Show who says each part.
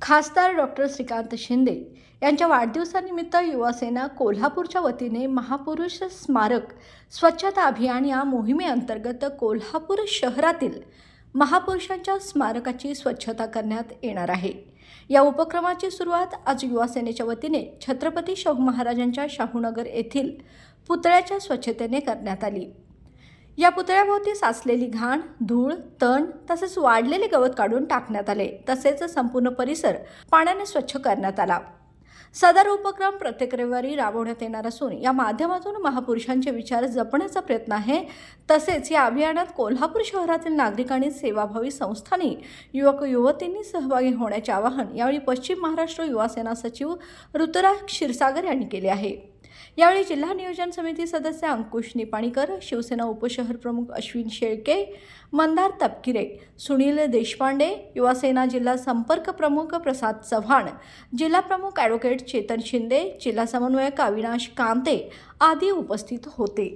Speaker 1: खासदार डॉक्टर श्रीकांत शिंदे यांच्या वाढदिवसानिमित्त युवासेना कोल्हापूरच्या वतीने महापुरुष स्मारक स्वच्छता अभियान या मोहिमेअंतर्गत कोल्हापूर शहरातील महापुरुषांच्या स्मारकाची स्वच्छता करण्यात येणार आहे। या उपक्रमाची सुरुवात आज युवासेनेच्या वतीने छत्रपती शाहू महाराजांच्या शाहूनगर येथील पुतळ्याच्या स्वच्छतेने करण्यात आली। या पुतळ्याभोवती साचलेली घाण, धूळ, तण तसेच वाढलेले गवत काढून टाकण्यात आले। तसेच संपूर्ण परिसर पाण्याने स्वच्छ करण्यात आला। सदर उपक्रम प्रत्येक रविवारी राबवण्यात येणार असून या माध्यमातून महापुरुषांचे विचार जपण्याचा प्रयत्न आहे। तसेच या अभियानात कोल्हापूर शहरातील नागरिकांनी, सेवाभावी संस्थांनी, युवक युवतींनी सहभागी होण्याचे आवाहन यावेळी पश्चिम महाराष्ट्र युवा सेना सचिव ऋतुराज क्षीरसागर यांनी केले आहे। यावेळी जिल्हा नियोजन समिती सदस्य अंकुश निपाणीकर, शिवसेना उपशहर प्रमुख अश्विन शेळके, मंदार तपकिरे, सुनील देशपांडे, युवासेना जिल्हा संपर्क प्रमुख प्रसाद चव्हाण, जिल्हा प्रमुख ॲडव्होकेट चेतन शिंदे, जिल्हा समन्वयक अविनाश कांते आदी उपस्थित होते।